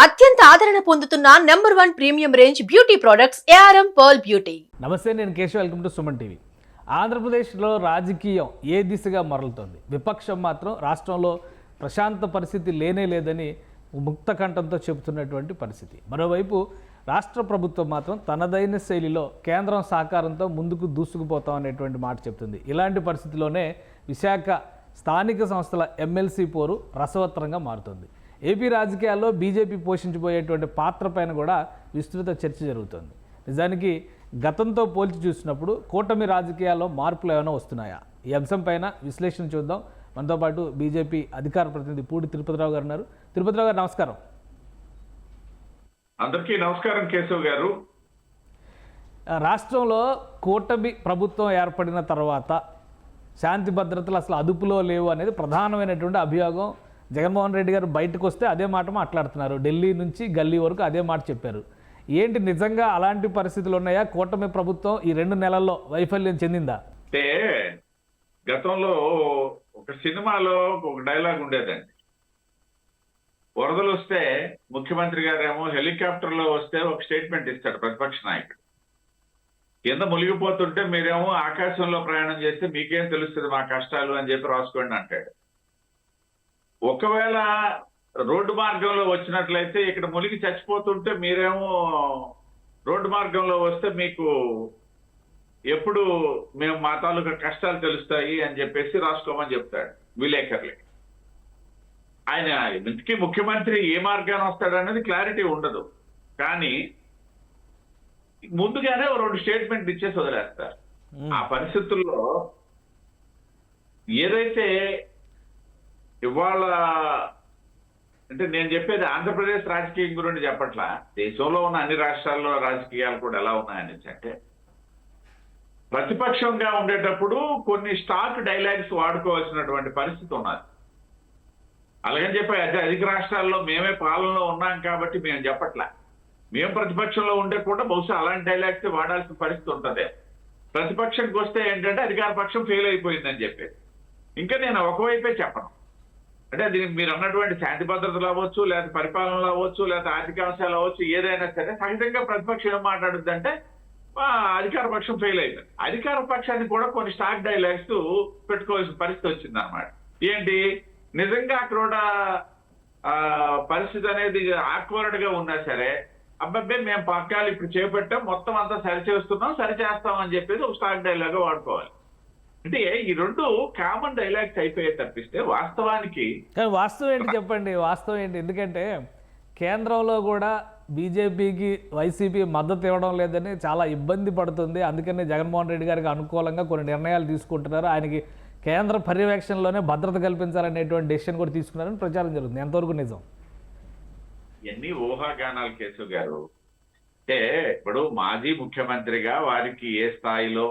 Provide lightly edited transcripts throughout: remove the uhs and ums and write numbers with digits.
అత్యంత ఆదరణ పొందుతున్న #1 premium range beauty products ARM pearl beauty. నమస్తే, నేను Keshav. Welcome to Suman TV. ఆంధ్రప్రదేశ్లో రాజకీయం ఏ దిశగా మరలుతోంది? విపక్షం మాత్రం రాష్ట్రంలో ప్రశాంత పరిస్థితి లేనే లేదని ముక్త కంఠంతో చెబుతున్నటువంటి పరిస్థితి. మరోవైపు రాష్ట్ర ప్రభుత్వం మాత్రం తనదైన శైలిలో కేంద్రం సహకారంతో ముందుకు దూసుకుపోతాం అనేటువంటి మాట చెప్తుంది. ఇలాంటి పరిస్థితిలోనే విశాఖ స్థానిక సంస్థల ఎమ్మెల్సీ పోరు రసవత్తరంగా మారుతుంది. ఏపీ రాజకీయాల్లో బీజేపీ పోషించబోయేటువంటి పాత్ర పైన కూడా విస్తృత చర్చ జరుగుతుంది. నిజానికి గతంతో పోల్చి చూసినప్పుడు కూటమి రాజకీయాల్లో మార్పులు ఏమైనా వస్తున్నాయా? ఈ అంశం పైన విశ్లేషణ చూద్దాం. మనతో పాటు బీజేపీ అధికార ప్రతినిధి పూడి తిరుపతిరావు గారు ఉన్నారు. తిరుపతిరావు గారు, నమస్కారం. అందరికీ నమస్కారం కేశవ్ గారు. రాష్ట్రంలో కూటమి ప్రభుత్వం ఏర్పడిన తర్వాత శాంతి భద్రతలు అసలు అదుపులో లేవు అనేది ప్రధానమైనటువంటి అభియోగం. జగన్మోహన్ రెడ్డి గారు బయటకు వస్తే అదే మాట మాట్లాడుతున్నారు. ఢిల్లీ నుంచి గల్లీ వరకు అదే మాట చెప్పారు. ఏంటి, నిజంగా అలాంటి పరిస్థితులు ఉన్నాయా? కూటమి ప్రభుత్వం ఈ 2 నెలల్లో వైఫల్యం చెందిందా? అంటే గతంలో ఒక సినిమాలో ఒక డైలాగ్ ఉండేదండి. వరదలు వస్తే ముఖ్యమంత్రి గారేమో హెలికాప్టర్లో వస్తే ఒక స్టేట్మెంట్ ఇస్తాడు ప్రతిపక్ష నాయకుడు. కింద మునిగిపోతుంటే మీరేమో ఆకాశంలో ప్రయాణం చేస్తే మీకేం తెలుస్తుంది మా కష్టాలు అని చెప్పి రాసుకోండి అంటాడు. ఒకవేళ రోడ్డు మార్గంలో వచ్చినట్లయితే ఇక్కడ మునిగి చచ్చిపోతుంటే మీరేమో రోడ్డు మార్గంలో వస్తే మీకు ఎప్పుడు మేము మా తాలూకా కష్టాలు తెలుస్తాయి అని చెప్పేసి రాసుకోమని చెప్తాడు విలేకరులకి. ఆయన ఇంతకీ ముఖ్యమంత్రి ఏ మార్గాన్ని వస్తాడనేది క్లారిటీ ఉండదు, కానీ ముందుగానే 2 స్టేట్మెంట్ ఇచ్చేసి వదిలేస్తారు. ఆ పరిస్థితుల్లో ఏదైతే ఇవాళ అంటే నేను చెప్పేది ఆంధ్రప్రదేశ్ రాజకీయం గురించి చెప్పట్లా, దేశంలో ఉన్న అన్ని రాష్ట్రాల్లో రాజకీయాలు కూడా ఎలా ఉన్నాయని అంటే, ప్రతిపక్షంగా ఉండేటప్పుడు కొన్ని స్టాక్ డైలాగ్స్ వాడుకోవాల్సినటువంటి పరిస్థితి ఉన్నది. అలాగని చెప్పి అధిక రాష్ట్రాల్లో మేమే పాలనలో ఉన్నాం కాబట్టి మేము చెప్పట్లా. మేము ప్రతిపక్షంలో ఉండే కూడా బహుశా అలాంటి డైలాగ్స్ వాడాల్సిన పరిస్థితి ఉంటుంది. ప్రతిపక్షంకి వస్తే ఏంటంటే అధికార పక్షం ఫెయిల్ అయిపోయిందని చెప్పేది. ఇంకా నేను ఒకవైపే చెప్పను. అంటే దీనికి మీరు అన్నటువంటి శాంతి భద్రతలు అవ్వచ్చు, లేదా పరిపాలనలు అవ్వచ్చు, లేదా ఆర్థిక అంశాలు అవ్వచ్చు, ఏదైనా సరే సహజంగా ప్రతిపక్షం ఏం మాట్లాడుద్దంటే అధికార పక్షం ఫెయిల్ అయిపోయింది. అధికార పక్షాన్ని కూడా కొన్ని స్టాక్ డైలాగ్స్ పెట్టుకోవాల్సిన పరిస్థితి వచ్చింది అన్నమాట. ఏంటి, నిజంగా అక్కడ పరిస్థితి అనేది ఆక్వర్డ్ గా ఉన్నా సరే, అబ్బాబ్బే మేము పక్కాలు ఇప్పుడు చేపట్టాం, మొత్తం అంతా సరిచేస్తున్నాం, సరిచేస్తాం అని చెప్పేసి ఒక స్టాక్ డైలాగ్ వాడుకోవాలి. అంటే ఈ 2 కామన్ డైలాగ్స్ అయిపోయే తప్పిస్తే వాస్తవానికి వాస్తవం ఏంటి చెప్పండి? వాస్తవం ఏంటి? ఎందుకంటే కేంద్రంలో కూడా బీజేపీకి వైసీపీ మద్దతు ఇవ్వడం లేదని చాలా ఇబ్బంది పడుతుంది. అందుకనే జగన్మోహన్ రెడ్డి గారికి అనుకూలంగా కొన్ని నిర్ణయాలు తీసుకుంటున్నారు. ఆయనకి కేంద్ర పర్యవేక్షణలోనే భద్రత కల్పించాలనేటువంటి డెసిషన్ కూడా తీసుకున్నారని ప్రచారం జరుగుతుంది. ఎంతవరకు నిజం? ఎన్ని ఊహాగానాలు కేశవ్ గారు. అంటే ఇప్పుడు మాజీ ముఖ్యమంత్రిగా వారికి ఏ స్థాయిలో,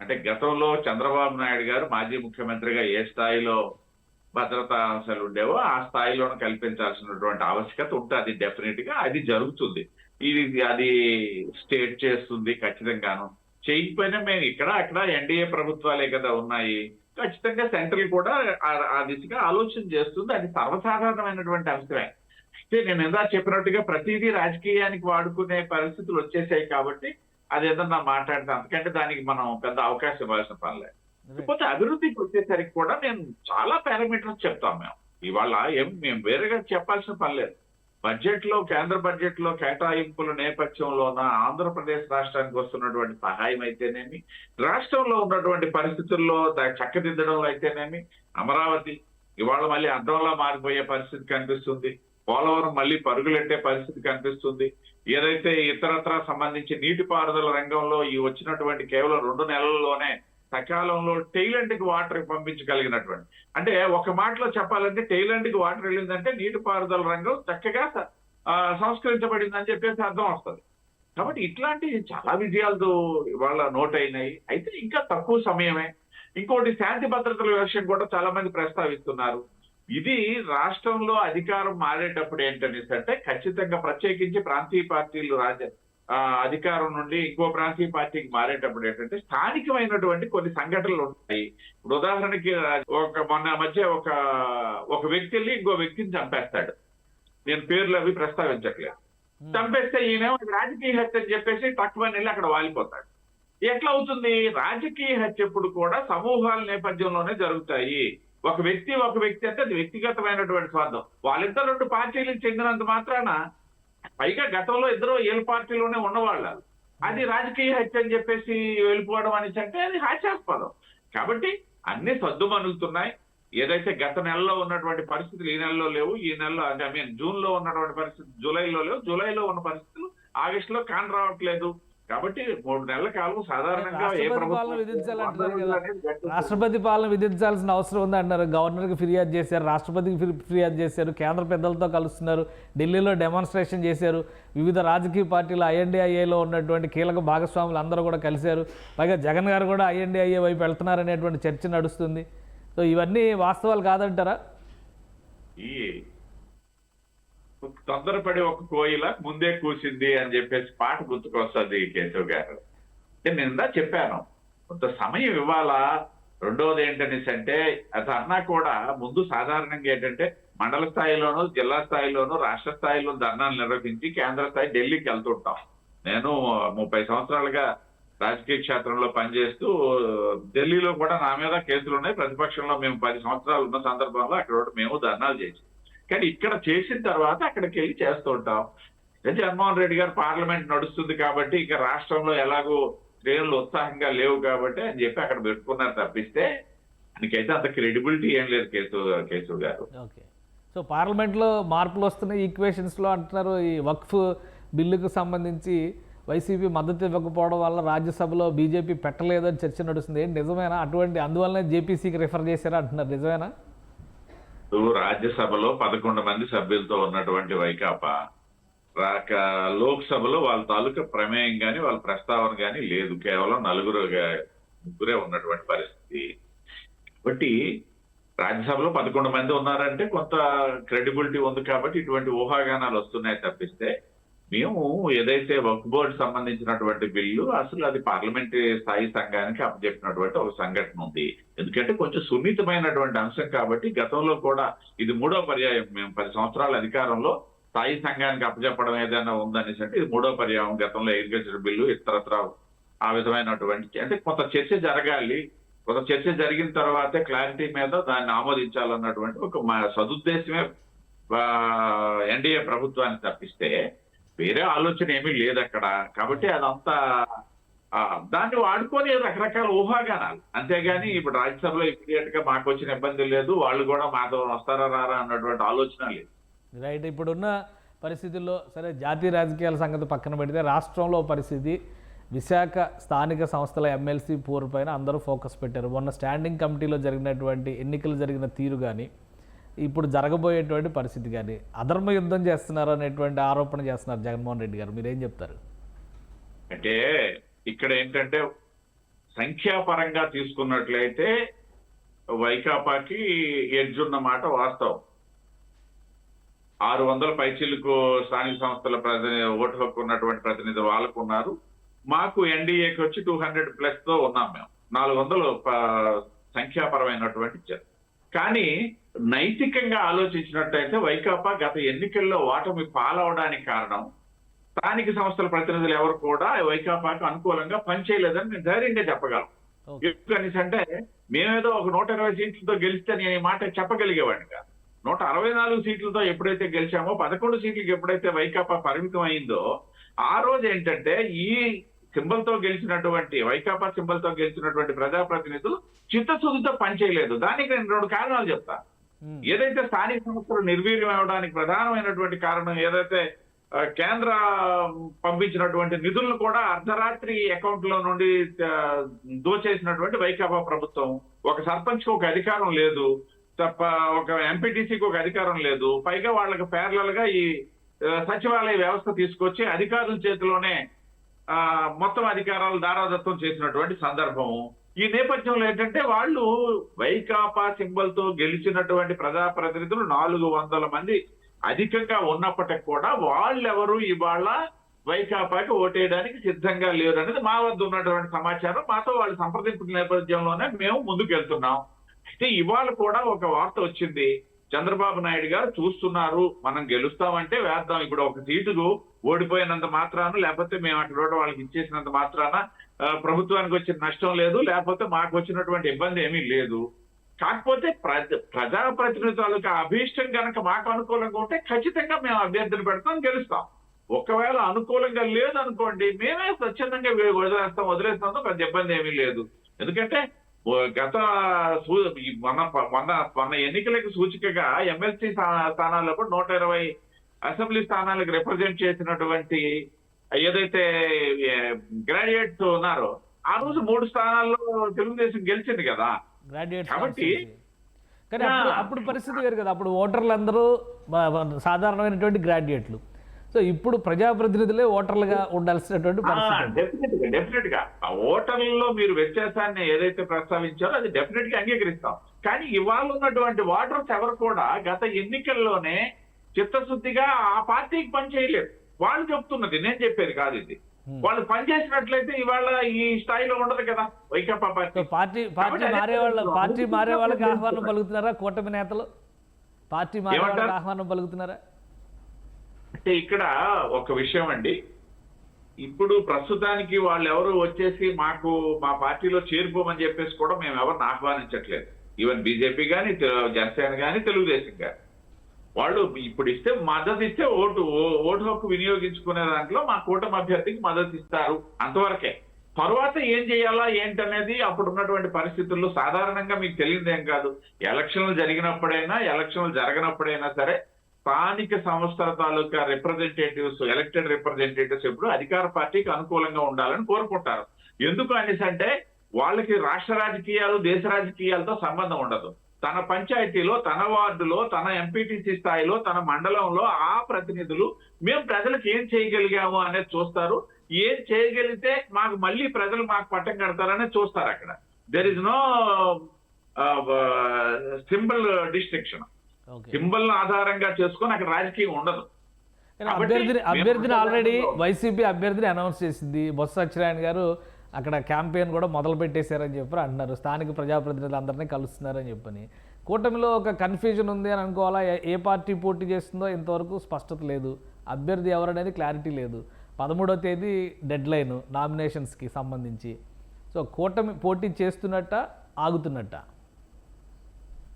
అంటే గతంలో చంద్రబాబు నాయుడు గారు మాజీ ముఖ్యమంత్రిగా ఏ స్థాయిలో భద్రతా అంశాలు ఉండేవో ఆ స్థాయిలో కల్పించాల్సినటువంటి ఆవశ్యకత ఉంటుంది. డెఫినెట్ గా అది జరుగుతుంది. అది స్టేట్ చేస్తుంది ఖచ్చితంగాను. చేయకపోయినా మేము ఇక్కడ అక్కడ ఎన్డీఏ ప్రభుత్వాలే కదా ఉన్నాయి, ఖచ్చితంగా సెంట్రల్ కూడా ఆ దిశగా ఆలోచన చేస్తుంది. అది సర్వసాధారణమైనటువంటి అంశమే. అయితే నేను ఇందాక చెప్పినట్టుగా ప్రతిదీ రాజకీయానికి వాడుకునే పరిస్థితులు వచ్చేసాయి కాబట్టి అది ఏదన్నా మాట్లాడితే అంతకంటే దానికి మనం పెద్ద అవకాశం ఇవ్వాల్సిన పనిలేదు. లేకపోతే అభివృద్ధికి వచ్చేసరికి కూడా నేను చాలా పారామీటర్స్ చెప్తాం. ఇవాళ మేము వేరేగా చెప్పాల్సిన పని లేదు. కేంద్ర బడ్జెట్ లో కేటాయింపుల నేపథ్యంలోన ఆంధ్రప్రదేశ్ రాష్ట్రానికి వస్తున్నటువంటి సహాయం అయితేనేమి, రాష్ట్రంలో ఉన్నటువంటి పరిస్థితుల్లో చక్కదిద్దడంలో అయితేనేమి, అమరావతి ఇవాళ మళ్ళీ అద్దంలా మారిపోయే పరిస్థితి కనిపిస్తుంది. పోలవరం మళ్ళీ పరుగులెట్టే పరిస్థితి కనిపిస్తుంది. ఏదైతే ఇతరత్రా సంబంధించి నీటిపారుదల రంగంలో ఈ వచ్చినటువంటి కేవలం 2 నెలల్లోనే సకాలంలో టైలెంట్ కి వాటర్ పంపించగలిగినటువంటి, అంటే ఒక మాటలో చెప్పాలంటే టైలెంట్ కి వాటర్ వెళ్ళిందంటే నీటిపారుదల రంగం చక్కగా సంస్కరించబడిందని చెప్పేసి అర్థం వస్తుంది. కాబట్టి ఇట్లాంటి చాలా విజయాలు ఇవాళ నోట్ అయినాయి. అయితే ఇంకా తక్కువ సమయమే. ఇంకోటి శాంతి భద్రతల విషయం కూడా చాలా మంది ప్రస్తావిస్తున్నారు. ఇది రాష్ట్రంలో అధికారం మారేటప్పుడు ఏంటనేసి అంటే ఖచ్చితంగా ప్రత్యేకించి ప్రాంతీయ పార్టీలు అధికారం నుండి ఇంకో ప్రాంతీయ పార్టీకి మారేటప్పుడు ఏంటంటే స్థానికమైనటువంటి కొన్ని సంఘటనలు ఉంటాయి. ఇప్పుడు ఉదాహరణకి మొన్న మధ్య ఒక వ్యక్తి వెళ్ళి ఇంకో వ్యక్తిని చంపేస్తాడు. నేను పేర్లు అవి ప్రస్తావించట్లేదు. చంపేస్తే ఈయనేమో రాజకీయ హత్య అని చెప్పేసి తక్కువ వెళ్ళి అక్కడ వాలిపోతాడు. ఎట్లా అవుతుంది? రాజకీయ హత్య ఎప్పుడు కూడా సమూహాల నేపథ్యంలోనే జరుగుతాయి. ఒక వ్యక్తి అంటే అది వ్యక్తిగతమైనటువంటి స్వార్థం. వాళ్ళిద్దరు 2 పార్టీలకు చెందినంత మాత్రాన, పైగా గతంలో ఇద్దరు ఏళ్ళ పార్టీలోనే ఉన్నవాళ్ళు, అది రాజకీయ హత్య అని చెప్పేసి వెళ్ళిపోవడం అనేసి అంటే అది హాస్యాస్పదం. కాబట్టి అన్ని సద్దుమణుగుతున్నాయి. ఏదైతే గత నెలలో ఉన్నటువంటి పరిస్థితులు ఈ నెలలో లేవు. ఈ నెలలో అంటే జూన్ లో ఉన్నటువంటి పరిస్థితి జూలైలో లేవు. జూలైలో ఉన్న పరిస్థితులు ఆగస్టులో కాని రావట్లేదు. కాబట్టి 3 నెలల కాలం సాధారణంగా ఏ రాష్ట్రపతి పాలన విధించాల్సిన అవసరం ఉంది అంటారు. గవర్నర్కి ఫిర్యాదు చేశారు, రాష్ట్రపతికి ఫిర్యాదు చేశారు, కేంద్ర పెద్దలతో కలుస్తున్నారు, ఢిల్లీలో డెమాన్స్ట్రేషన్ చేశారు, వివిధ రాజకీయ పార్టీలు INDIAలో ఉన్నటువంటి కీలక భాగస్వాములు అందరూ కూడా కలిశారు. పైగా జగన్ గారు కూడా INDIA వైపు వెళ్తున్నారనేటువంటి చర్చ నడుస్తుంది. సో ఇవన్నీ వాస్తవాలు కాదంటారా? ఈ తొందరపడి ఒక కోయిల ముందే కూసింది అని చెప్పేసి పాట గుర్తుకొస్తుంది కేశవ్ గారు. నేను చెప్పాను, కొంత సమయం ఇవ్వాలా. రెండవది ఏంటనేసి అంటే అది అన్నా కూడా ముందు సాధారణంగా ఏంటంటే మండల స్థాయిలోనూ, జిల్లా స్థాయిలోనూ, రాష్ట్ర స్థాయిలో ధర్నాలు నిర్వహించి కేంద్ర స్థాయి ఢిల్లీకి వెళ్తుంటాం. నేను 30 సంవత్సరాలుగా రాజకీయ క్షేత్రంలో పనిచేస్తూ ఢిల్లీలో కూడా నా మీద కేసులు ఉన్నాయి. ప్రతిపక్షంలో మేము 10 సంవత్సరాలు ఉన్న సందర్భంలో అక్కడ మేము ధర్నాలు చేసి, కానీ ఇక్కడ చేసిన తర్వాత అక్కడికి వెళ్ళి చేస్తూ ఉంటాం. జగన్మోహన్ రెడ్డి గారు పార్లమెంట్ నడుస్తుంది కాబట్టి ఇక రాష్ట్రంలో ఎలాగో శ్రేణులు ఉత్సాహంగా లేవు కాబట్టి అని చెప్పి అక్కడ పెట్టుకున్నారు తప్పిస్తే దానికైతే అంత క్రెడిబిలిటీ ఏం లేదు కేశవ్ గారు. ఓకే, సో పార్లమెంట్లో మార్పులు వస్తున్నాయి ఈక్వేషన్స్లో అంటున్నారు. ఈ వక్ఫ్ బిల్లుకు సంబంధించి వైసీపీ మద్దతు ఇవ్వకపోవడం వల్ల రాజ్యసభలో బీజేపీ పెట్టలేదని చర్చ నడుస్తుంది. ఏంటి నిజమేనా? అటువల్లనే జేపీసీకి రిఫర్ చేశారా అంటున్నారు, నిజమేనా? రాజ్యసభలో 11 మంది సభ్యులతో ఉన్నటువంటి వైకాపా లోక్సభలో వాళ్ళ తాలూకా ప్రమేయం కానీ వాళ్ళ ప్రస్తావన కానీ లేదు. కేవలం ముగ్గురే ఉన్నటువంటి పరిస్థితి. కాబట్టి రాజ్యసభలో 11 మంది ఉన్నారంటే కొంత క్రెడిబిలిటీ ఉంది కాబట్టి ఇటువంటి ఊహాగానాలు వస్తున్నాయి తప్పిస్తే, మేము ఏదైతే వక్ఫ్ బోర్డు సంబంధించినటువంటి బిల్లు అసలు అది పార్లమెంటరీ స్థాయి సంఘానికి అప్పచెప్పినటువంటి ఒక సంఘటన ఉంది. ఎందుకంటే కొంచెం సున్నితమైనటువంటి అంశం కాబట్టి గతంలో కూడా ఇది 3వ పర్యాయం. మేము 10 సంవత్సరాల అధికారంలో స్థాయి సంఘానికి అప్పచెప్పడం ఏదైనా ఉందనేసి అంటే ఇది 3వ పర్యాయం. గతంలో అగ్రికల్చర్ బిల్లు ఇతరత్ర ఆ విధమైనటువంటి అంటే కొంత చర్చ జరగాలి. కొంత చర్చ జరిగిన తర్వాతే క్లారిటీ మీద దాన్ని ఆమోదించాలన్నటువంటి ఒక సదుద్దేశమే ఎన్డీఏ ప్రభుత్వాన్ని తప్పిస్తే వేరే ఆలోచన ఏమీ లేదు అక్కడ. కాబట్టి అదంతా దాన్ని వాడుకొని రకరకాల ఊహాగానాలు, అంతేగాని ఇప్పుడు రాజ్యసభలో ఇమీడియట్ గా మాకు వచ్చిన ఇబ్బంది లేదు, వాళ్ళు కూడా మాతో వస్తారా రారా అన్నటువంటి ఆలోచన లేదు. రైట్, ఇప్పుడున్న పరిస్థితుల్లో సరే జాతీయ రాజకీయాల సంగతి పక్కన పెడితే రాష్ట్రంలో పరిస్థితి, విశాఖ స్థానిక సంస్థల ఎమ్మెల్సీ పోరు పైన అందరూ ఫోకస్ పెట్టారు. మొన్న స్టాండింగ్ కమిటీలో జరిగినటువంటి ఎన్నికలు జరిగిన తీరు కానీ ఇప్పుడు జరగబోయేటువంటి పరిస్థితి కానీ అధర్మ యుద్ధం చేస్తున్నారు అనేటువంటి ఆరోపణ చేస్తున్నారు జగన్మోహన్ రెడ్డి గారు. మీరేం చెప్తారు? అంటే ఇక్కడ ఏంటంటే సంఖ్యాపరంగా తీసుకున్నట్లయితే వైకాపాకి ఎడ్జ్ ఉన్న మాట వాస్తవం. 600 పైచీలకు స్థానిక సంస్థల ఓటు హక్కు ఉన్నటువంటి ప్రతినిధి వాళ్ళకు ఉన్నారు. మాకు ఎన్డీఏకి వచ్చి 200+ తో ఉన్నాం. మేము 400 సంఖ్యాపరమైనటువంటి ఇచ్చారు. కానీ నైతికంగా ఆలోచించినట్టయితే వైకాపా గత ఎన్నికల్లో ఓటమి పాలవడానికి కారణం స్థానిక సంస్థల ప్రతినిధులు ఎవరు కూడా వైకాపాకు అనుకూలంగా పనిచేయలేదని మేము ధైర్యంగా చెప్పగలం. ఎందుకనిసంటే మేమేదో ఒక 120 సీట్లతో గెలిస్తే నేను ఈ మాట చెప్పగలిగేవాడిని కాదు. 164 సీట్లతో ఎప్పుడైతే గెలిచామో 11 సీట్లకు ఎప్పుడైతే వైకాపా పరిమితం అయిందో ఆ రోజు ఏంటంటే ఈ సింబల్ తో గెలిచినటువంటి వైకాపా సింబల్ తో గెలిచినటువంటి ప్రజాప్రతినిధులు చిత్తశుద్ధితో పనిచేయలేదు. దానికి నేను 2 కారణాలు చెప్తాను. ఏదైతే స్థానిక సంస్థలు నిర్వీర్యం అవడానికి ప్రధానమైనటువంటి కారణం ఏదైతే కేంద్ర పంపించినటువంటి నిధులను కూడా అర్ధరాత్రి అకౌంట్ లో నుండి దోచేసినటువంటి వైకాపా ప్రభుత్వం. ఒక సర్పంచ్ కి ఒక అధికారం లేదు, ఒక ఎంపీటీసీకి ఒక అధికారం లేదు, పైగా వాళ్ళకి ప్యారలల్ గా ఈ సచివాలయ వ్యవస్థ తీసుకొచ్చి అధికారుల చేతిలోనే మొత్తం అధికారాలు దారాదత్తం చేసినటువంటి సందర్భం. ఈ నేపథ్యంలో ఏంటంటే వాళ్ళు వైకాపా సింబల్ తో గెలిచినటువంటి ప్రజాప్రతినిధులు 400 మంది అధికంగా ఉన్నప్పటికి కూడా వాళ్ళెవరు ఇవాళ వైకాపాకి ఓటేయడానికి సిద్ధంగా లేరు అనేది మా వద్ద ఉన్నటువంటి సమాచారం. మాతో వాళ్ళు సంప్రదింపుల నేపథ్యంలోనే మేము ముందుకు వెళ్తున్నాం. అయితే ఇవాళ కూడా ఒక వార్త వచ్చింది, చంద్రబాబు నాయుడు గారు చూస్తున్నారు, మనం గెలుస్తామంటే వేద్దాం, ఇప్పుడు ఒక సీటుకు ఓడిపోయినంత మాత్రాన, లేకపోతే మేము అక్కడ వాళ్ళకి ఇచ్చేసినంత మాత్రాన ప్రభుత్వానికి వచ్చిన నష్టం లేదు, లేకపోతే మాకు వచ్చినటువంటి ఇబ్బంది ఏమీ లేదు. కాకపోతే ప్రజాప్రతినిధులకు అభీష్టం కనుక మాకు అనుకూలంగా ఉంటే ఖచ్చితంగా మేము అభ్యర్థిని పెడతాం, గెలుస్తాం. ఒకవేళ అనుకూలంగా లేదనుకోండి, మేమే స్వచ్ఛందంగా వదిలేస్తాం, పెద్ద ఇబ్బంది ఏమీ లేదు. ఎందుకంటే గత మొన్న ఎన్నికలకు సూచికగా ఎమ్మెల్సీ స్థానాల్లో కూడా 120 అసెంబ్లీ స్థానాలకు రిప్రజెంట్ చేసినటువంటి ఏదైతే గ్రాడ్యుయేట్స్ ఉన్నారో ఆ రోజు 3 స్థానాల్లో తెలుగుదేశం గెలిచింది కదా. కాబట్టి కానీ అప్పుడు పరిస్థితి వేరు కదా. అప్పుడు ఓటర్లు అందరూ సాధారణమైనటువంటి గ్రాడ్యుయేట్లు. సో ఇప్పుడు ప్రజాప్రతినిధులే ఓటర్లుగా ఉండాల్సినటువంటి పరిస్థితి. డెఫినెట్ గా ఆ ఓటర్లలో మీరు వ్యత్యాసాన్ని ఏదైతే ప్రస్తావించారో అది డెఫినెట్ గా అంగీకరిస్తాం. కానీ ఇవాళ ఉన్నటువంటి ఓటర్స్ ఎవరు కూడా గత ఎన్నికల్లోనే చిత్తశుద్ధిగా ఆ పార్టీకి పనిచేయలేదు. వాళ్ళు చెప్తున్నది, నేను చెప్పేది కాదు ఇది. వాళ్ళు పనిచేసినట్లయితే ఇవాళ ఈ స్థాయిలో ఉండదు కదా వైకాపా పార్టీ. పార్టీ మారే వాళ్ళకి ఆహ్వానం పలుకుతున్నారా కూటమి నేతలు? పార్టీ మారే వాళ్ళకి ఆహ్వానం పలుకుతున్నారా? అంటే ఇక్కడ ఒక విషయం అండి, ఇప్పుడు ప్రస్తుతానికి వాళ్ళు ఎవరు వచ్చేసి మాకు మా పార్టీలో చేరిపోమని చెప్పేసి కూడా మేము ఎవరిని ఆహ్వానించట్లేదు. ఈవెన్ బీజేపీ కానీ, జనసేన కానీ, తెలుగుదేశం కానీ వాళ్ళు ఇప్పుడు ఇస్తే మద్దతు ఇస్తే ఓటు హక్కు వినియోగించుకునే దాంట్లో మా కూటమి అభ్యర్థికి మద్దతు ఇస్తారు, అంతవరకే. తర్వాత ఏం చేయాలా ఏంటనేది అప్పుడు ఉన్నటువంటి పరిస్థితుల్లో సాధారణంగా మీకు తెలియదేం కాదు. ఎలక్షన్లు జరిగినప్పుడైనా ఎలక్షన్లు జరగనప్పుడైనా సరే స్థానిక సంస్థల తాలూకా రిప్రజెంటేటివ్స్, ఎలక్టెడ్ రిప్రజెంటేటివ్స్ ఎప్పుడు అధికార పార్టీకి అనుకూలంగా ఉండాలని కోరుకుంటారు. ఎందుకు అనేసి అంటే వాళ్ళకి రాష్ట్ర రాజకీయాలు, దేశ రాజకీయాలతో సంబంధం ఉండదు. తన పంచాయతీలో, తన వార్డులో, తన ఎంపీటీసీ స్థాయిలో, తన మండలంలో ఆ ప్రతినిధులు మేము ప్రజలకు ఏం చేయగలిగాము అనేది చూస్తారు. ఏం చేయగలిగితే మాకు మళ్ళీ ప్రజలు మాకు పట్టం కడతారనే చూస్తారు. అక్కడ there is no symbol distinction. Symbol ఆధారంగా చేసుకొని అక్కడ రాజకీయం ఉండదు. అభ్యర్థిని ఆల్రెడీ వైసీపీ అభ్యర్థిని అనౌన్స్ చేసింది. బొత్స సత్యనారాయణ గారు అక్కడ క్యాంపెయిన్ కూడా మొదలు పెట్టేశారని చెప్పి అంటున్నారు. స్థానిక ప్రజాప్రతినిధులు అందరినీ కలుస్తున్నారని చెప్పని. కూటమిలో ఒక కన్ఫ్యూజన్ ఉంది అని అనుకోవాలా? ఏ పార్టీ పోటీ చేస్తుందో ఇంతవరకు స్పష్టత లేదు. అభ్యర్థి ఎవరనేది క్లారిటీ లేదు. 13వ తేదీ డెడ్ లైన్ నామినేషన్స్కి సంబంధించి. సో కూటమి పోటీ చేస్తున్నట్ట, ఆగుతున్నట్ట?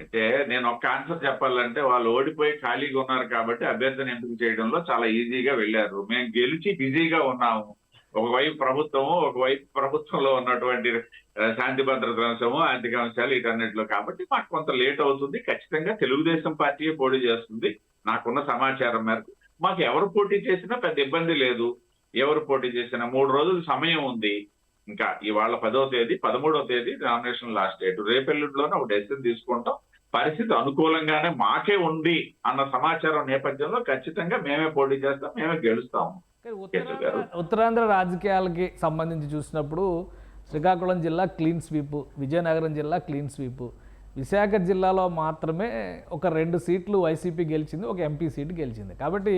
అంటే నేను ఒక ఆన్సర్ చెప్పాలంటే వాళ్ళు ఓడిపోయి ఖాళీగా ఉన్నారు కాబట్టి అభ్యర్థిని ఎంపిక చేయడంలో చాలా ఈజీగా వెళ్ళారు. మేము గెలిచి బిజీగా ఉన్నాము. ఒకవైపు ప్రభుత్వము, ఒకవైపు ప్రభుత్వంలో ఉన్నటువంటి శాంతి భద్రత అంశము, ఆర్థిక అంశాలు, వీటన్నిటిలో. కాబట్టి మాకు కొంత లేట్ అవుతుంది. ఖచ్చితంగా తెలుగుదేశం పార్టీ పోటీ చేస్తుంది. నాకున్న సమాచారం మేరకు మాకు ఎవరు పోటీ చేసినా పెద్ద ఇబ్బంది లేదు. ఎవరు పోటీ చేసినా 3 రోజులు సమయం ఉంది. ఇంకా ఇవాళ 10వ తేదీ, 13వ తేదీ నామినేషన్ లాస్ట్ డేట్. రేపెల్లుడిలోనే ఒక డెసిషన్ తీసుకుంటాం. పరిస్థితి అనుకూలంగానే మాకే ఉంది అన్న సమాచారం నేపథ్యంలో ఖచ్చితంగా మేమే పోటీ చేస్తాం, మేమే గెలుస్తాము. ఉత్తరాంధ్ర రాజకీయాలకి సంబంధించి చూసినప్పుడు శ్రీకాకుళం జిల్లా క్లీన్ స్వీప్, విజయనగరం జిల్లా క్లీన్ స్వీప్, విశాఖ జిల్లాలో మాత్రమే ఒక 2 సీట్లు వైసీపీ గెలిచింది, ఒక ఎంపీ సీటు గెలిచింది. కాబట్టి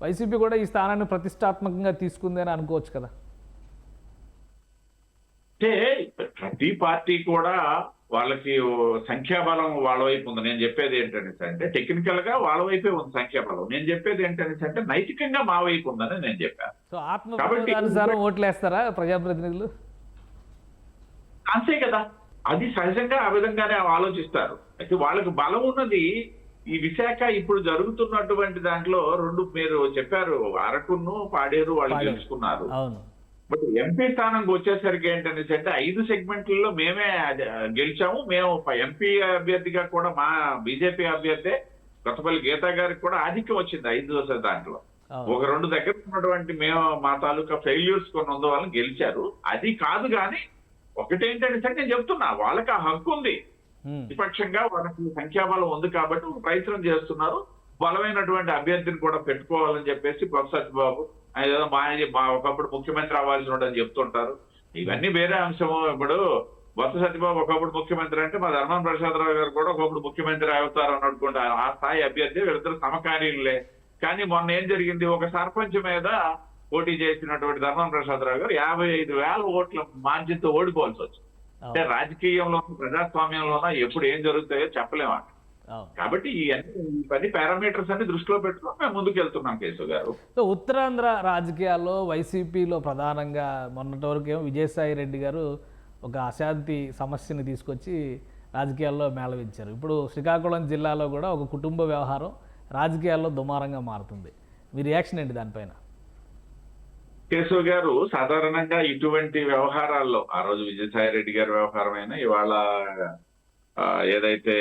వైసీపీ కూడా ఈ స్థానాన్ని ప్రతిష్టాత్మకంగా తీసుకుంది అని అనుకోవచ్చు కదా. అంటే ప్రతి పార్టీ కూడా వాళ్ళకి సంఖ్యాబలం వాళ్ళ వైపు ఉంది. నేను చెప్పేది ఏంటనేసి అంటే టెక్నికల్ గా వాళ్ళ వైపే ఉంది సంఖ్యాబలం. నేను చెప్పేది ఏంటనేసి అంటే నైతికంగా మా వైపు ఉందని నేను చెప్పాను. సో ఆత్మసారం ఓట్లేస్తారా ప్రజాప్రతినిధులు? అంతే కదా, అది సహజంగా ఆ విధంగానే ఆలోచిస్తారు. అయితే వాళ్ళకి బలం ఉన్నది ఈ విశాఖ ఇప్పుడు జరుగుతున్నటువంటి దాంట్లో 2 మీరు చెప్పారు, అరకును పాడేరు వాళ్ళు గెలుచుకున్నారు. బట్ ఎంపీ స్థానంకి వచ్చేసరికి ఏంటనేసి అంటే 5 సెగ్మెంట్లలో మేమే గెలిచాము. మేము ఎంపీ అభ్యర్థిగా కూడా మా బీజేపీ అభ్యర్థి కొత్తపల్లి గీతా గారికి కూడా ఆధిక్యం వచ్చింది 5 దాంట్లో. ఒక 2 దగ్గర ఉన్నటువంటి మేము మా తాలూకా ఫెయిల్యూర్స్ కొన్ని ఉన్న వాళ్ళని గెలిచారు. అది కాదు కానీ ఒకటేంటనేసి అంటే నేను చెప్తున్నా, వాళ్ళకి ఆ హక్కు ఉంది. విపక్షంగా వాళ్ళకి సంఖ్యాబలం ఉంది కాబట్టి ఒక ప్రయత్నం చేస్తున్నారు. బలమైనటువంటి అభ్యర్థిని కూడా పెట్టుకోవాలని చెప్పేసి బొత్స సత్యబాబు ఏదో మా ఒకప్పుడు ముఖ్యమంత్రి అవ్వాల్సి ఉండని చెప్తుంటారు. ఇవన్నీ వేరే అంశము. ఇప్పుడు బొత్స సత్యబాబు ఒకప్పుడు ముఖ్యమంత్రి అంటే మా ధర్మాన ప్రసాదరావు గారు కూడా ఒకప్పుడు ముఖ్యమంత్రి అవుతారు అని అనుకుంటారు. ఆ స్థాయి అభ్యర్థి వీళ్ళిద్దరు సమకాలీనులే. కానీ మొన్న ఏం జరిగింది, ఒక సర్పంచ్ మీద పోటీ చేసినటువంటి ధర్మాన ప్రసాదరావు గారు 55,000 ఓట్ల మార్జిన్తో ఓడిపోవాల్సి వచ్చింది. అంటే రాజకీయంలో, ప్రజాస్వామ్యంలోనో ఎప్పుడు ఏం జరుగుతాయో చెప్పలేము. కాబట్టి ఈ 10 పారామీటర్స్ అన్ని దృష్టిలో పెట్టుకొని మేము ముందుకు వెళ్తున్నాం కేశవ్ గారు. సో ఉత్తరాంధ్ర రాజకీయాల్లో వైసీపీలో ప్రధానంగా మొన్నటి వరకు ఏమో విజయసాయి రెడ్డి గారు ఒక అశాంతి సమస్యని తీసుకొచ్చి రాజకీయాల్లో మేళవించారు. ఇప్పుడు శ్రీకాకుళం జిల్లాలో కూడా ఒక కుటుంబ వ్యవహారం రాజకీయాల్లో దుమారంగా మారుతుంది. మీ రియాక్షన్ ఏంటి దానిపైన? కేశవ్ గారు, సాధారణంగా ఇటువంటి వ్యవహారాల్లో ఆ రోజు విజయసాయి రెడ్డి గారి వ్యవహారమైనా, ఇవాళ ఏదైతే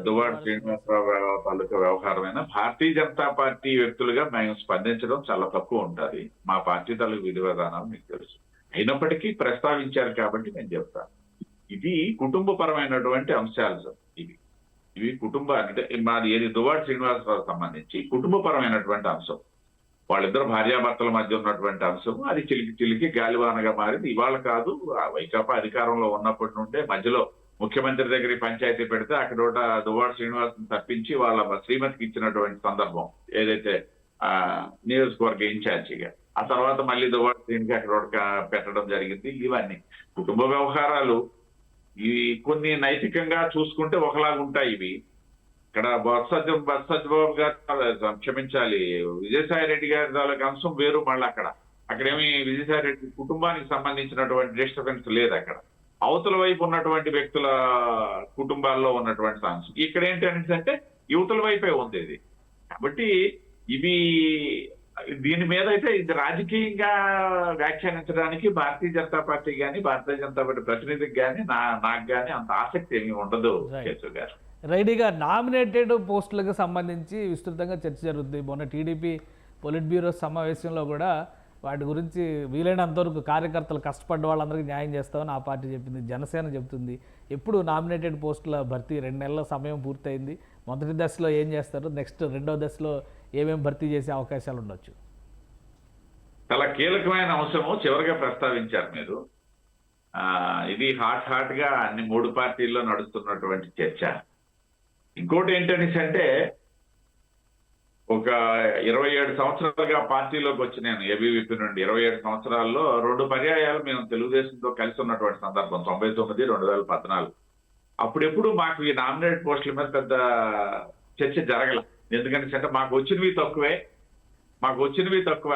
దువ్వాడ శ్రీనివాసరావు తాలూకా వ్యవహారమైనా భారతీయ జనతా పార్టీ వ్యక్తులుగా మేము స్పందించడం చాలా తక్కువ ఉంటుంది. మా పార్టీ తాలూకు విధి విధానాలు మీకు తెలుసు. అయినప్పటికీ ప్రస్తావించారు కాబట్టి నేను చెప్తాను. ఇది కుటుంబపరమైనటువంటి అంశాలు సార్. ఇవి కుటుంబ అంటే మాది ఏది దువ్వాడ శ్రీనివాసరావు సంబంధించి కుటుంబపరమైనటువంటి అంశం. వాళ్ళిద్దరు భార్యాభర్తల మధ్య ఉన్నటువంటి అంశం. అది చిలికి గాలివానగా మారింది. ఇవాళ కాదు, వైకాపా అధికారంలో ఉన్నప్పటి నుండే మధ్యలో ముఖ్యమంత్రి దగ్గర పంచాయతీ పెడితే అక్కడ దువ్వాడ శ్రీనివాస్ తప్పించి వాళ్ళ శ్రీమతికి ఇచ్చినటువంటి సందర్భం ఏదైతే నియోజకవర్గ ఇన్ఛార్జిగా. ఆ తర్వాత మళ్ళీ దువ్వాడ శ్రీనికి అక్కడ పెట్టడం జరిగింది. ఇవన్నీ కుటుంబ వ్యవహారాలు. ఇవి కొన్ని నైతికంగా చూసుకుంటే ఒకలాగా ఉంటాయి. ఇవి ఇక్కడ బొత్స సత్యబాబు గారు క్షమించాలి, విజయసాయి రెడ్డి గారి తాలూకు అంశం వేరు. మళ్ళీ అక్కడేమి విజయసాయి రెడ్డి కుటుంబానికి సంబంధించినటువంటి డిస్టర్బెన్స్ లేదు. అక్కడ అవతల వైపు ఉన్నటువంటి వ్యక్తుల కుటుంబాల్లో ఉన్నటువంటి అంశం. ఇక్కడ ఏంటంటే యువతల వైపే ఉంది ఇది. కాబట్టి ఇవి దీని మీద అయితే ఇది రాజకీయంగా వ్యాఖ్యానించడానికి భారతీయ జనతా పార్టీ కానీ భారతీయ జనతా పార్టీ ప్రతినిధికి కానీ నాకు కానీ అంత ఆసక్తి ఏమీ ఉండదు కేశవ్ గారు. రైట్గా నామినేటెడ్ పోస్టులకు సంబంధించి విస్తృతంగా చర్చ జరుగుతుంది. మొన్న టీడీపీ పొలిట్ బ్యూరో సమావేశంలో కూడా వాటి గురించి వీలైనంతవరకు కార్యకర్తలు కష్టపడ్డ వాళ్ళందరికీ న్యాయం చేస్తామని ఆ పార్టీ చెప్పింది. జనసేన చెప్తుంది ఎప్పుడు నామినేటెడ్ పోస్టుల భర్తీ 2 నెలల సమయం పూర్తయింది. మొదటి దశలో ఏం చేస్తారు, నెక్స్ట్ రెండో దశలో ఏమేమి భర్తీ చేసే అవకాశాలు ఉండొచ్చు? చాలా కీలకమైన అంశము చివరిగా ప్రస్తావించారు మీరు. ఇది హాట్ గా అన్ని 3 పార్టీల్లో నడుస్తున్నటువంటి చర్చ. ఇంకోటి ఏంటంటే ఒక 27 సంవత్సరాలుగా పార్టీలోకి వచ్చి నేను ఏబీవీపీ నుండి 27 సంవత్సరాల్లో 2 పర్యాయాలు మేము తెలుగుదేశంతో కలిసి ఉన్నటువంటి సందర్భం 99, 2014. అప్పుడెప్పుడు మాకు ఈ నామినేటెడ్ పోస్టుల మీద పెద్ద చర్చ జరగల. ఎందుకంటే మాకు వచ్చినవి తక్కువే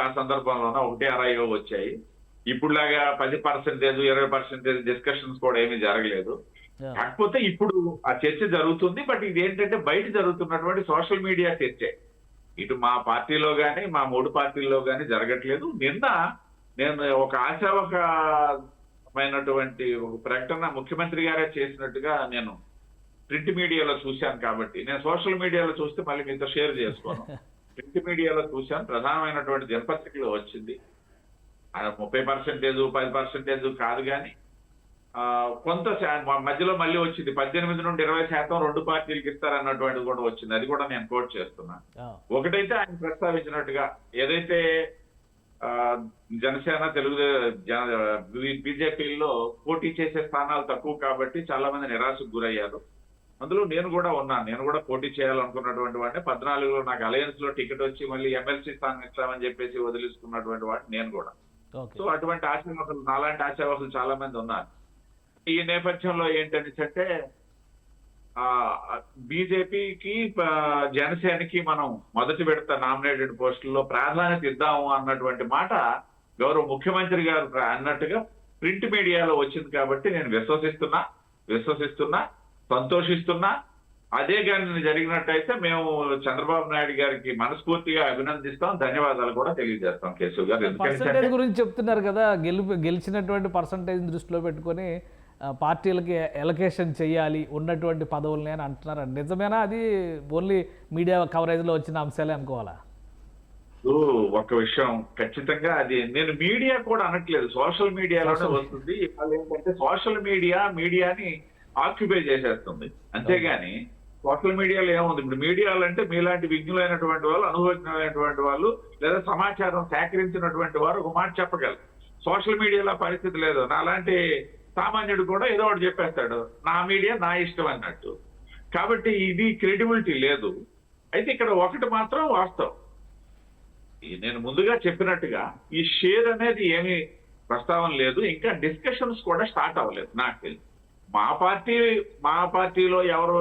ఆ సందర్భంలోనే 1.60 వచ్చాయి. ఇప్పుడులాగా 10%, 20% డిస్కషన్స్ కూడా ఏమీ జరగలేదు. కాకపోతే ఇప్పుడు ఆ చర్చ జరుగుతుంది. బట్ ఇది ఏంటంటే బయట జరుగుతున్నటువంటి సోషల్ మీడియా చర్చే. ఇటు మా పార్టీలో కానీ మా 3 పార్టీల్లో కానీ జరగట్లేదు. నిన్న నేను ఒక ఆశావకమైనటువంటి ప్రకటన ముఖ్యమంత్రి గారే చేసినట్టుగా నేను ప్రింట్ మీడియాలో చూశాను. కాబట్టి నేను సోషల్ మీడియాలో చూస్తే మళ్ళీ మీతో షేర్ చేసుకోను. ప్రింట్ మీడియాలో చూశాను, ప్రధానమైనటువంటి దినపత్రికలో వచ్చింది. 30%, 10% కాదు కానీ కొంత మధ్యలో మళ్ళీ వచ్చింది 18 నుండి 20% 2 పార్టీలకు ఇస్తారన్నటువంటిది కూడా వచ్చింది. అది కూడా నేను కోట్ చేస్తున్నాను. ఒకటైతే ఆయన ప్రస్తావించినట్టుగా ఏదైతే జనసేన బీజేపీలో పోటీ చేసే స్థానాలు తక్కువ కాబట్టి చాలా మంది నిరాశకు గురయ్యారు. అందులో నేను కూడా ఉన్నాను. నేను కూడా పోటీ చేయాలనుకున్నటువంటి వాడిని. 14లో నాకు అలయన్స్ లో టికెట్ వచ్చి మళ్ళీ ఎమ్మెల్సీ స్థానం ఇస్తామని చెప్పేసి వదిలిస్తున్నటువంటి వాడిని నేను కూడా. సో అటువంటి ఆశావాసులు, నాలాంటి ఆశావాసులు చాలా మంది ఉన్నారు. ఈ నేపథ్యంలో ఏంటంటే బీజేపీకి జనసేనకి మనం మొదటి విడత నామినేటెడ్ పోస్టుల్లో ప్రాధాన్యత ఇద్దాము అన్నటువంటి మాట గౌరవ ముఖ్యమంత్రి గారు అన్నట్టుగా ప్రింట్ మీడియాలో వచ్చింది. కాబట్టి నేను విశ్వసిస్తున్నా, సంతోషిస్తున్నా. అదే కానీ జరిగినట్టయితే మేము చంద్రబాబు నాయుడు గారికి మనస్ఫూర్తిగా అభినందిస్తాం, ధన్యవాదాలు కూడా తెలియజేస్తాం. కేశవ్ గారు పర్సంటేజ్ గురించి చెప్తున్నారు కదా, గెలిచినటువంటి పర్సంటేజ్ దృష్టిలో పెట్టుకొని పార్టీలకి ఎలకేషన్ చేయాలి ఉన్నటువంటి పదవుల్ని అని అంటున్నారు. నిజమేనా? అది ఓన్లీ మీడియా కవరేజ్లో వచ్చిన అంశాలే అనుకోవాలా? ఒక విషయం ఖచ్చితంగా అది నేను మీడియా కూడా అనట్లేదు, సోషల్ మీడియాలోనే వస్తుంది. ఇవాళ ఏంటంటే సోషల్ మీడియాని ఆక్యుపై చేసేస్తుంది. అంతేగాని సోషల్ మీడియాలో ఏముంది? ఇప్పుడు మీడియాలో అంటే మీలాంటి విజ్ఞులైనటువంటి వాళ్ళు, అనుభవజ్ఞులైనటువంటి వాళ్ళు, లేదా సమాచారం సేకరించినటువంటి వారు ఒక మాట చెప్పగలరు. సోషల్ మీడియాలో పరిస్థితి లేదు. నాలాంటి సామాన్యుడు కూడా ఏదో ఒకటి చెప్పేస్తాడు, నా మీడియా నా ఇష్టం అన్నట్టు. కాబట్టి ఇది క్రెడిబిలిటీ లేదు. అయితే ఇక్కడ ఒకటి మాత్రం వాస్తవం, నేను ముందుగా చెప్పినట్టుగా ఈ షేర్ అనేది ఏమీ ప్రస్తావన లేదు. ఇంకా డిస్కషన్స్ కూడా స్టార్ట్ అవ్వలేదు నాకు తెలిసి. మా పార్టీలో ఎవరు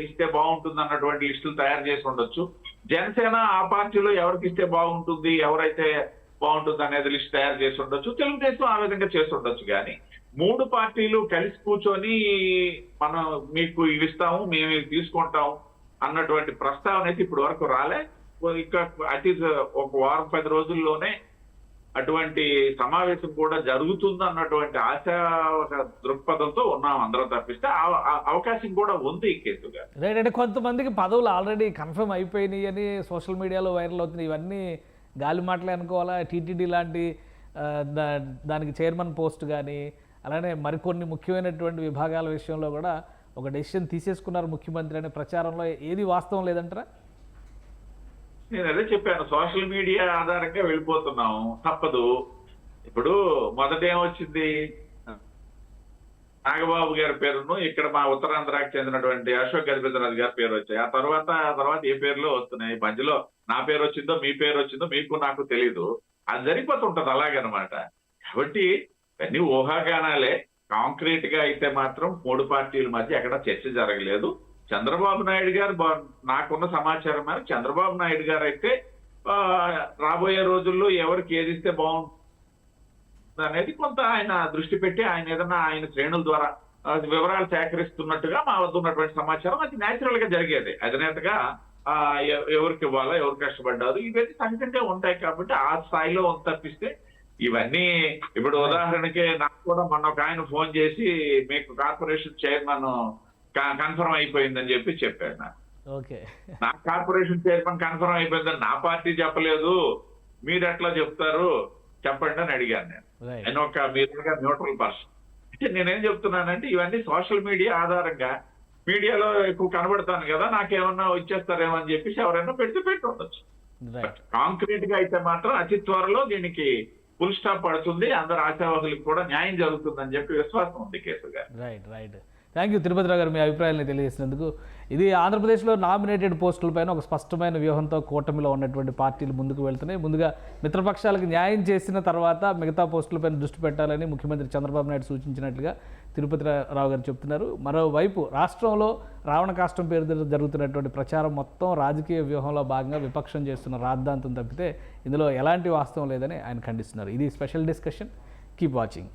ఇస్తే బాగుంటుంది అన్నటువంటి లిస్టులు తయారు చేసి ఉండొచ్చు. జనసేన ఆ పార్టీలో ఎవరికి ఇస్తే బాగుంటుంది, ఎవరైతే బాగుంటుంది అనేది లిస్ట్ తయారు చేసి ఉండొచ్చు. తెలుగుదేశం ఆ విధంగా చేసి ఉండొచ్చు. కానీ 3 పార్టీలు కలిసి కూర్చొని మనం మీకు ఇవి ఇస్తాము, మేము ఇవి తీసుకుంటాము అన్నటువంటి ప్రస్తావన అయితే ఇప్పటి వరకు రాలే. ఇంకా అట్లీస్ట్ ఒక వారం 10 రోజుల్లోనే అటువంటి సమావేశం కూడా జరుగుతుంది అన్నటువంటి ఆశా దృక్పథంతో ఉన్నాం అందరం. తప్పిస్తే అవకాశం కూడా ఉంది ఈ కేసుగా. రైట్. అంటే కొంతమందికి పదవులు ఆల్రెడీ కన్ఫర్మ్ అయిపోయినాయి అని సోషల్ మీడియాలో వైరల్ అవుతున్నాయి. ఇవన్నీ గాలి మాటలే అనుకోవాలా? టీటీడీ లాంటి దానికి చైర్మన్ పోస్ట్ కానీ అలానే మరికొన్ని ముఖ్యమైనటువంటి విభాగాల విషయంలో కూడా ఒక డెసిషన్ తీసేసుకున్నారు ముఖ్యమంత్రి అనే ప్రచారంలో ఏది వాస్తవం లేదంటారా? నేను అదే చెప్పాను, సోషల్ మీడియా ఆధారంగా వెళ్ళిపోతున్నాం, తప్పదు. ఇప్పుడు మొదట ఏమొచ్చింది, నాగబాబు గారి పేరును ఇక్కడ మా ఉత్తరాంధ్రకి చెందినటువంటి అశోక్ గజపతిరాజు గారి పేరు వచ్చాయి. ఆ తర్వాత ఏ పేర్లో వస్తున్నాయి. మధ్యలో నా పేరు వచ్చిందో మీ పేరు వచ్చిందో మీకు నాకు తెలీదు. అది జరిగిపోతుంటది అలాగనమాట. కాబట్టి అన్ని ఊహాగానాలే. కాంక్రీట్ గా అయితే మాత్రం 3 పార్టీల మధ్య ఎక్కడ చర్చ జరగలేదు. చంద్రబాబు నాయుడు గారు, నాకున్న సమాచారం మేరకు చంద్రబాబు నాయుడు గారు అయితే రాబోయే రోజుల్లో ఎవరికి ఏది ఇస్తే బాగుంటుంది అనేది కొంత ఆయన దృష్టి పెట్టి ఆయన శ్రేణుల ద్వారా వివరాలు సేకరిస్తున్నట్టుగా మా వద్ద ఉన్నటువంటి సమాచారం. అది న్యాచురల్ గా జరిగేది. అధినేతగా ఎవరికి ఇవ్వాలా, ఎవరు కష్టపడ్డారు, ఇవన్నీ సహజంగా ఉంటాయి. కాబట్టి ఆ స్థాయిలో తప్పిస్తే ఇవన్నీ ఇప్పుడు ఉదాహరణకి నాకు కూడా మొన్న ఒక ఆయన ఫోన్ చేసి మీకు కార్పొరేషన్ చైర్మన్ కన్ఫర్మ్ అయిపోయిందని చెప్పాడు నాకు. ఓకే. నా కార్పొరేషన్ చైర్మన్ కన్ఫర్మ్ అయిపోయిందని నా పార్టీ చెప్పలేదు, మీరు ఎట్లా చెప్తారు చెప్పండి అని అడిగాను నేను. ఆయన ఒక మీరు న్యూట్రల్ పర్సన్. అంటే నేనేం చెప్తున్నానంటే ఇవన్నీ సోషల్ మీడియా ఆధారంగా మీడియాలో ఎక్కువ కనబడతాను కదా, నాకేమన్నా వచ్చేస్తారేమో అని చెప్పేసి ఎవరైనా పెట్టి ఉండొచ్చు. కాంక్రీట్ గా అయితే మాత్రం అతి త్వరలో దీనికి ఫుల్ స్టాప్ పడుతుంది, అందరు ఆశావాహులకు కూడా న్యాయం జరుగుతుందని చెప్పి విశ్వాసం ఉంది కేసుగా. రైట్. థ్యాంక్ యూ తిరుపతిరావు గారు మీ అభిప్రాయాన్ని తెలియజేసినందుకు. ఇది ఆంధ్రప్రదేశ్లో నామినేటెడ్ పోస్టులపైన ఒక స్పష్టమైన వ్యూహంతో కూటమిలో ఉన్నటువంటి పార్టీలు ముందుకు వెళ్తున్నాయి. ముందుగా మిత్రపక్షాలకు న్యాయం చేసిన తర్వాత మిగతా పోస్టులపైన దృష్టి పెట్టాలని ముఖ్యమంత్రి చంద్రబాబు నాయుడు సూచించినట్లుగా తిరుపతిరావు గారు చెప్తున్నారు. మరోవైపు రాష్ట్రంలో రావణ కాష్టం పేరు జరుగుతున్నటువంటి ప్రచారం మొత్తం రాజకీయ వ్యూహంలో భాగంగా విపక్షం చేస్తున్న రాద్ధాంతం తప్పితే ఇందులో ఎలాంటి వాస్తవం లేదని ఆయన ఖండిస్తున్నారు. ఇది స్పెషల్ డిస్కషన్. Keep watching.